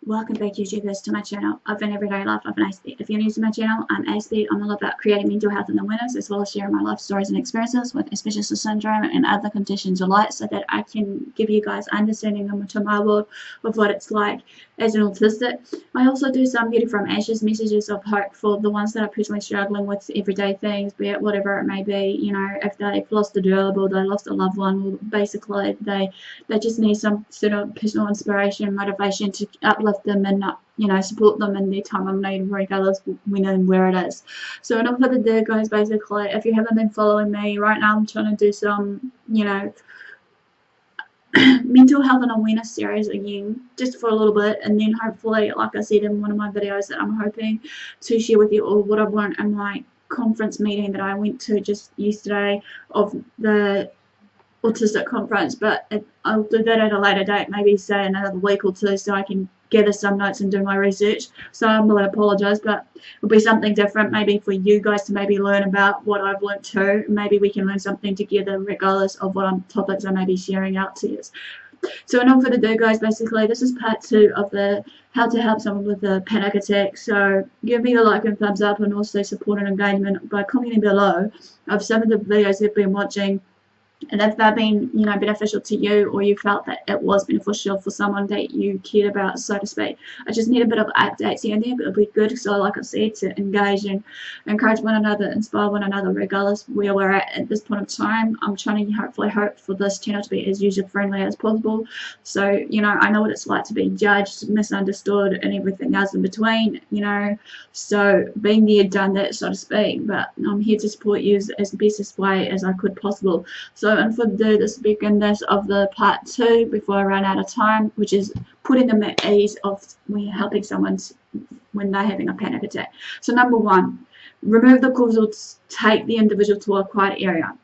Welcome back, YouTubers, to my channel of an Everyday Life of an Aspie. If you're new to my channel, I'm Aspie. I'm all about creating mental health and awareness, as well as sharing my life stories and experiences with Asperger's syndrome and other conditions alike, so that I can give you guys understanding into my world of what it's like as an autistic. I also do some beauty from ashes messages of hope for the ones that are personally struggling with everyday things, be it whatever it may be. You know, if they've lost a job or they lost a loved one, or basically they just need some sort of personal inspiration, motivation to uplift them and not, you know, support them in their time of need, regardless when and where it is. So enough for the day, guys. Basically, if you haven't been following me right now, I'm trying to do some, you know, mental health and awareness series again, just for a little bit, and then hopefully, like I said in one of my videos, that I'm hoping to share with you all what I've learned in my conference meeting that I went to just yesterday of the autistic conference. But I'll do that at a later date, maybe say another week or two, so I can gather some notes and do my research. So I'm going to apologise, but it'll be something different, maybe for you guys to maybe learn about what I've learned too. Maybe we can learn something together, regardless of what topics I may be sharing out to you. So enough for the day, guys. Basically, this is part 2 of the how to help someone with a panic attack. So give me a like and thumbs up, and also support and engagement by commenting below of some of the videos you've been watching. And if they've been, you know, beneficial to you, or you felt that it was beneficial for someone that you cared about, so to speak. I just need a bit of updates here and there, but it'll be good. So like I said, to engage and encourage one another, inspire one another, regardless where we're at this point of time. I'm trying to hopefully hope for this channel to be as user-friendly as possible. So, you know, I know what it's like to be judged, misunderstood, and everything else in between, you know. So being there, done that, so to speak. But I'm here to support you as the bestest way as I could possible. So, and for this begin this of the part 2 before I run out of time, which is putting them at ease of when you're helping someone when they're having a panic attack. So number 1, remove the cause or take the individual to a quiet area.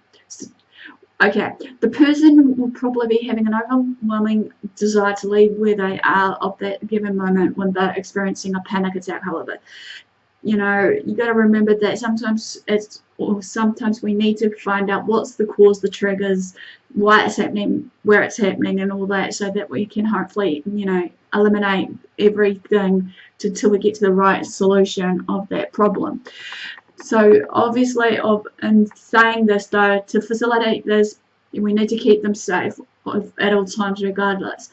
Okay, the person will probably be having an overwhelming desire to leave where they are at that given moment when they're experiencing a panic attack. However, you know, you got to remember that sometimes we need to find out what's the cause, the triggers, why it's happening, where it's happening, and all that, so that we can hopefully, you know, eliminate everything till we get to the right solution of that problem. So obviously, in saying this though, to facilitate this, we need to keep them safe at all times regardless.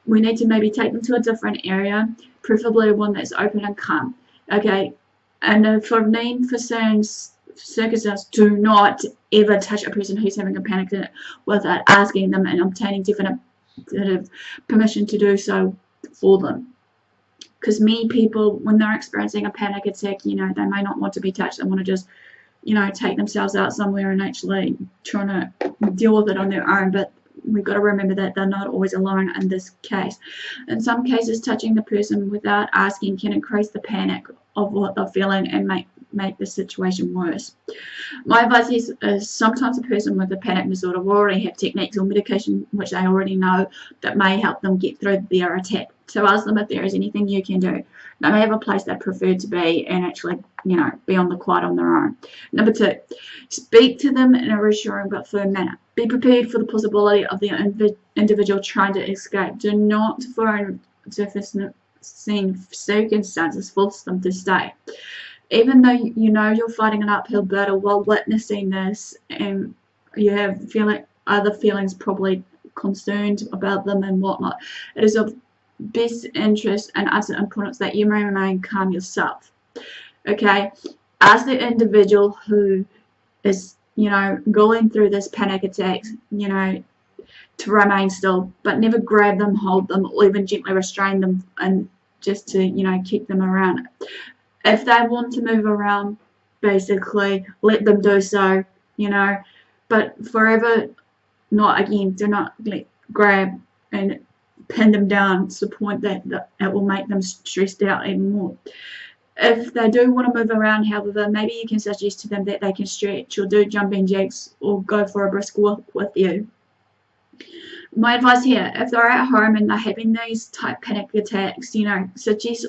We need to maybe take them to a different area, preferably one that's open and calm. Okay, and for certain circumstances, do not ever touch a person who's having a panic attack without asking them and obtaining definitive permission to do so for them. Because many people, when they're experiencing a panic attack, you know, they may not want to be touched. They want to just, you know, take themselves out somewhere and actually trying to deal with it on their own. But we've got to remember that they're not always alone in this case. In some cases, touching the person without asking can increase the panic of what they're feeling and make the situation worse. My advice is sometimes a person with a panic disorder will already have techniques or medication which they already know that may help them get through their attack. So ask them if there is anything you can do. They may have a place they prefer to be and actually, you know, be on the quiet on their own. Number 2, speak to them in a reassuring but firm manner. Be prepared for the possibility of the individual trying to escape. Do not, for unforeseen circumstances, force them to stay. Even though you know you're fighting an uphill battle while witnessing this, and you have other feelings, probably concerned about them and whatnot, it is of best interest and utter importance that you remain calm yourself. Okay, ask the individual who is, you know, going through this panic attack, you know, to remain still, but never grab them, hold them, or even gently restrain them, and just to, you know, keep them around. If they want to move around, basically let them do so, you know, but forever not, again, do not grab and pin them down to the point that it will make them stressed out even more. If they do want to move around, however, maybe you can suggest to them that they can stretch or do jumping jacks or go for a brisk walk with you. My advice here, if they're at home and they're having these type panic attacks, you know, suggest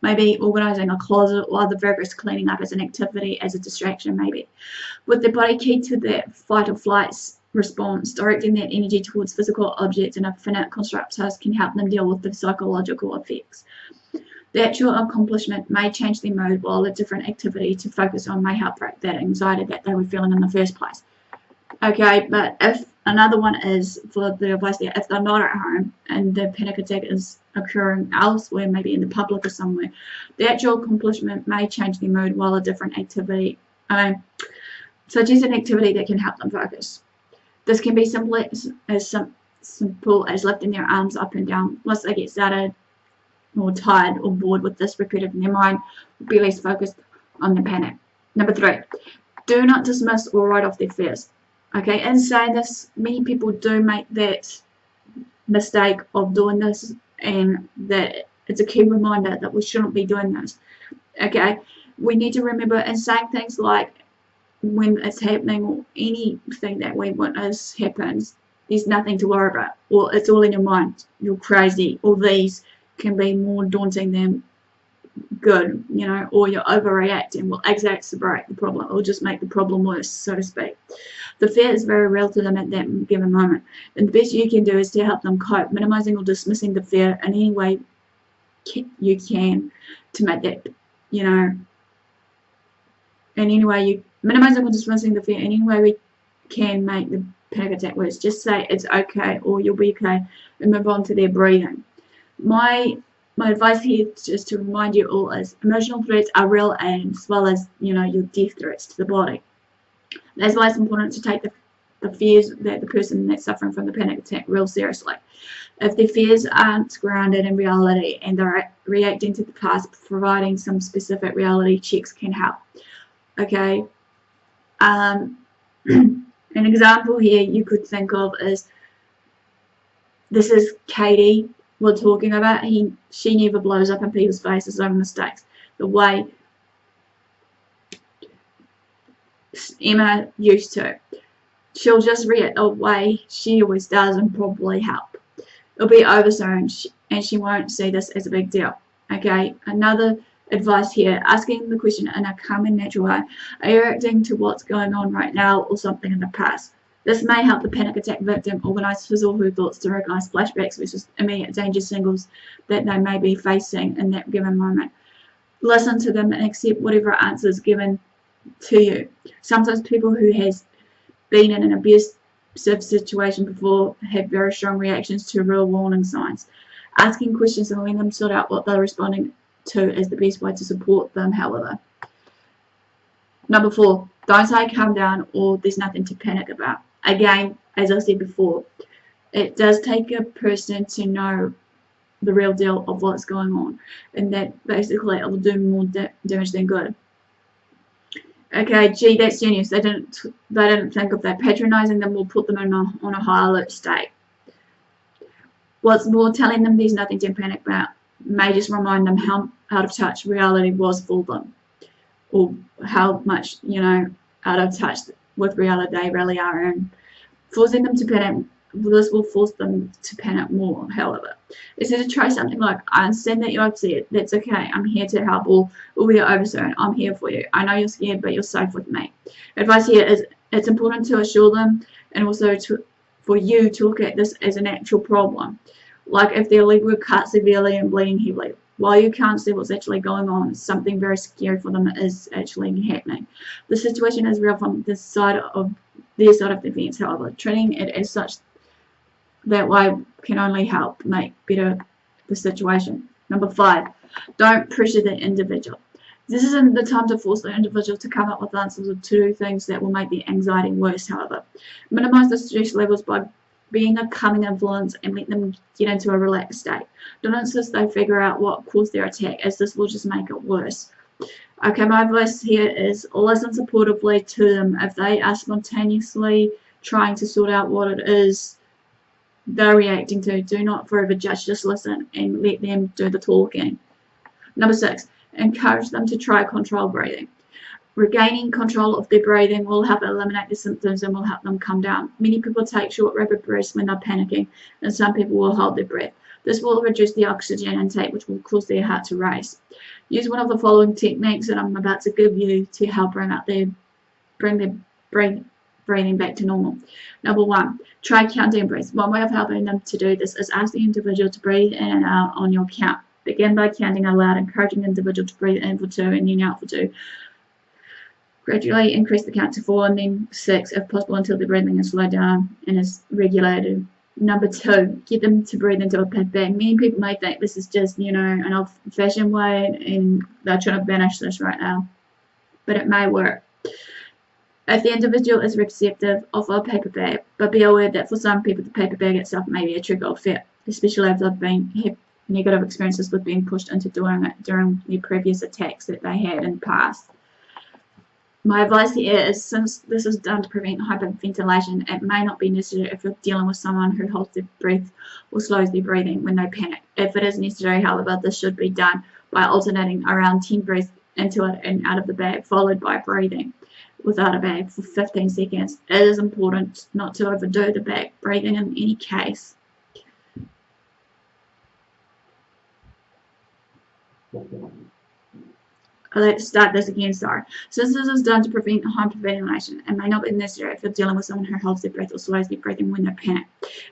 maybe organising a closet or other vigorous cleaning up as an activity, as a distraction maybe. With the body key to that fight or flight response. Directing that energy towards physical objects and a finite construct task can help them deal with the psychological effects. The actual accomplishment may change their mood, while a different activity to focus on may help break that anxiety that they were feeling in the first place. Okay, but if another one is for the advice there, if they're not at home and the panic attack is occurring elsewhere, maybe in the public or somewhere, the actual accomplishment may change their mood, while a different activity, suggest an activity that can help them focus. This can be simple as lifting their arms up and down. Once they get started or tired or bored with this repetitive, their mind will be less focused on the panic. Number 3, do not dismiss or write off their fears. Okay, in saying this, many people do make that mistake of doing this, and that it's a key reminder that we shouldn't be doing this. Okay, we need to remember in saying things like, when it's happening or anything that we witness happens, there's nothing to worry about, or it's all in your mind, you're crazy, or these can be more daunting than good, you know, or you're overreacting will exacerbate the problem, or just make the problem worse, so to speak. The fear is very real to them at that given moment, and the best you can do is to help them cope, minimizing or dismissing the fear in any way you can to make that, you know, in any way you minimizing or dismissing the fear in any way we can make the panic attack worse. Just say it's okay, or you'll be okay, and move on to their breathing. My advice here is just to remind you all is emotional threats are real, as well as, you know, your death threats to the body. That's why it's important to take the fears that the person that's suffering from the panic attack real seriously. If their fears aren't grounded in reality and they're reacting to the past, providing some specific reality checks can help. Okay. An example here you could think of is, this is Katie we're talking about. She never blows up in people's faces over mistakes the way Emma used to. She'll just react the way she always does and probably help. It'll be over soon, and she won't see this as a big deal. Okay, another advice here, asking the question in a calm and natural way. Are you reacting to what's going on right now or something in the past? This may help the panic attack victim organize his or her thoughts to recognize flashbacks versus immediate danger signals that they may be facing in that given moment. Listen to them and accept whatever answer is given to you. Sometimes people who has been in an abusive situation before have very strong reactions to real warning signs. Asking questions and letting them sort out what they're responding to is the best way to support them, however. Number 4, don't say calm down or there's nothing to panic about. Again, as I said before, it does take a person to know the real deal of what's going on, and that basically it will do more damage than good. Okay, gee, that's genius. They didn't think of that. Patronizing them will put them on a high alert state. What's more, telling them there's nothing to panic about may just remind them how out of touch reality was for them, or how much, you know, out of touch with reality they really are, and forcing them to panic, this will force them to panic more. However, instead to try something like, I understand that you're upset, that's okay, I'm here to help, or we are over soon, I'm here for you, I know you're scared but you're safe with me. Advice here is, it's important to assure them, and also for you to look at this as an actual problem. Like if their leg were cut severely and bleeding heavily, while you can't see what's actually going on, something very scary for them is actually happening. The situation is real from their side of the fence, however. Treating it as such that way can only help make better the situation. Number 5, don't pressure the individual. This isn't the time to force the individual to come up with answers or to do things that will make the anxiety worse, however. Minimize the stress levels by being a calming influence and let them get into a relaxed state. Don't insist they figure out what caused their attack, as this will just make it worse. Okay, my advice here is listen supportively to them. If they are spontaneously trying to sort out what it is they're reacting to, do not forever judge, just listen and let them do the talking. Number 6, encourage them to try controlled breathing. Regaining control of their breathing will help eliminate the symptoms and will help them calm down. Many people take short, rapid breaths when they're panicking, and some people will hold their breath. This will reduce the oxygen intake, which will cause their heart to race. Use one of the following techniques that I'm about to give you to help bring their breathing back to normal. Number 1, try counting breaths. One way of helping them to do this is ask the individual to breathe in and out on your count. Begin by counting aloud, encouraging the individual to breathe in for 2 and then out for 2. Gradually increase the count to 4 and then 6 if possible until the breathing is slowed down and is regulated. Number 2, get them to breathe into a pit bag. Many people may think this is just, an old-fashioned way and they're trying to banish this right now, but it may work. If the individual is receptive, offer a paper bag, but be aware that for some people the paper bag itself may be a trigger of fear, especially if they've had negative experiences with being pushed into doing it during the previous attacks that they had in the past. My advice here is, since this is done to prevent hyperventilation, it may not be necessary if you're dealing with someone who holds their breath or slows their breathing when they panic. If it is necessary, however, this should be done by alternating around 10 breaths into it and out of the bag, followed by breathing without a bag for 15 seconds. It is important not to overdo the bag breathing in any case. Let's start this again, sorry. Since this is done to prevent hyperventilation, it may not be necessary if you're dealing with someone who holds their breath or slows their breathing when they panic.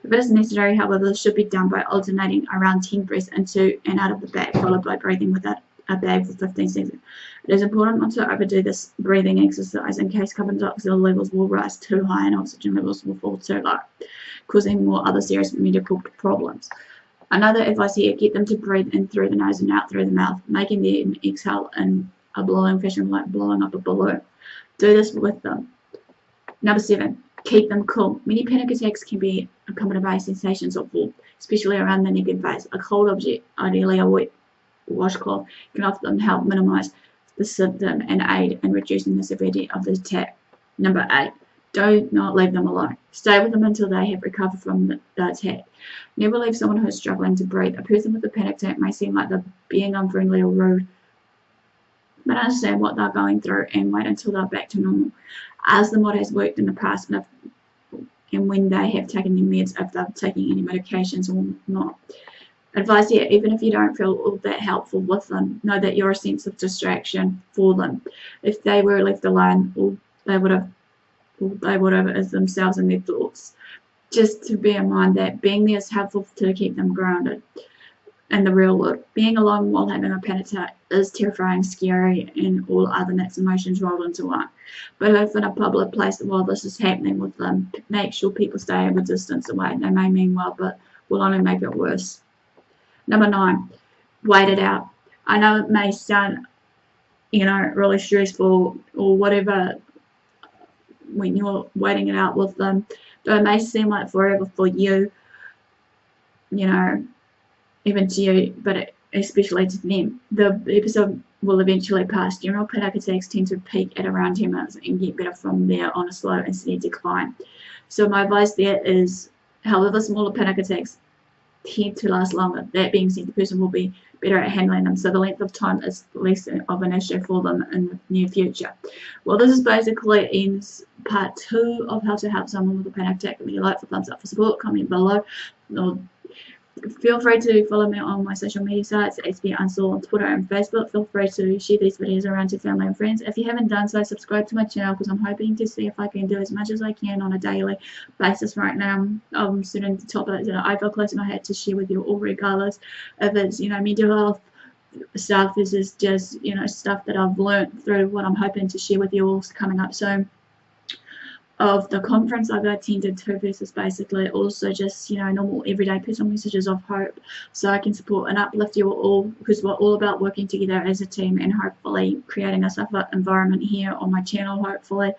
If it is necessary, however, this should be done by alternating around 10 breaths into and out of the bag, followed by breathing without a bag for 15 seconds. It is important not to overdo this breathing exercise in case carbon dioxide levels will rise too high and oxygen levels will fall too low, causing more other serious medical problems. Another advice here, get them to breathe in through the nose and out through the mouth, making them exhale in a blowing fashion like blowing up a balloon. Do this with them. Number 7, keep them cool. Many panic attacks can be accompanied by sensations of warmth, especially around the neck and face. A cold object, ideally a wet washcloth, can often help minimize the symptom and aid in reducing the severity of the attack. Number 8, do not leave them alone. Stay with them until they have recovered from the attack. Never leave someone who is struggling to breathe. A person with a panic attack may seem like they're being unfriendly or rude, but understand what they're going through and wait until they're back to normal. Ask them what has worked in the past and when they have taken their meds, if they're taking any medications or not. Advice here, even if you don't feel all that helpful with them, know that you're a sense of distraction for them. If they were left alone, all they would have is themselves and their thoughts. Just to bear in mind that being there is helpful to keep them grounded in the real world. Being alone while having a panic attack is terrifying, scary, and all other mixed emotions rolled into one. But if in a public place while this is happening with them, make sure people stay a distance away. They may mean well, but will only make it worse. Number 9, wait it out. I know it may sound, really stressful or whatever when you're waiting it out with them, though it may seem like forever for you, even to you, but especially to them. The episode will eventually pass. General panic attacks tend to peak at around 10 minutes and get better from there on a slow and steady decline. So my advice there is, however, smaller panic attacks tend to last longer. That being said, the person will be better at handling them, so the length of time is less of an issue for them in the near future. Well, this is basically ends part 2 of how to help someone with a panic attack. Give me a like for thumbs up for support, comment below, or feel free to follow me on my social media sites, AspieAnswersAll on Twitter and Facebook. Feel free to share these videos around to family and friends. If you haven't done so, subscribe to my channel because I'm hoping to see if I can do as much as I can on a daily basis right now. I'm certain topics that I feel close to my head to share with you all, regardless if it's mental health stuff. This is just stuff that I've learned through what I'm hoping to share with you all coming up soon. Of the conference I've attended to versus basically also just normal everyday personal messages of hope, so I can support and uplift you all, because we're all about working together as a team and hopefully creating a safer environment here on my channel. Hopefully,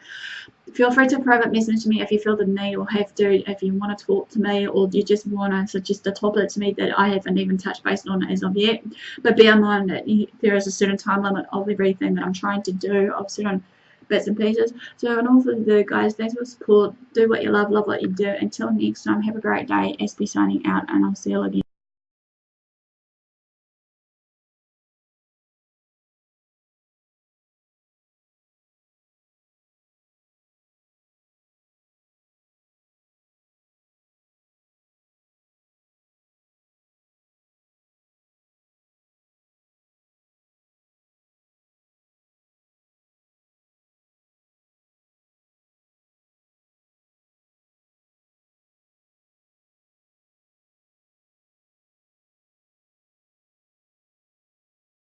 feel free to private message me if you feel the need or have to, if you want to talk to me or you just want to suggest a topic to me that I haven't even touched base on as of yet. But bear in mind that there is a certain time limit of everything that I'm trying to do, of certain bits and pieces. So in all for the guys, thanks for the support. Do what you love what you do. Until next time, have a great day. Aspie signing out, and I'll see you again.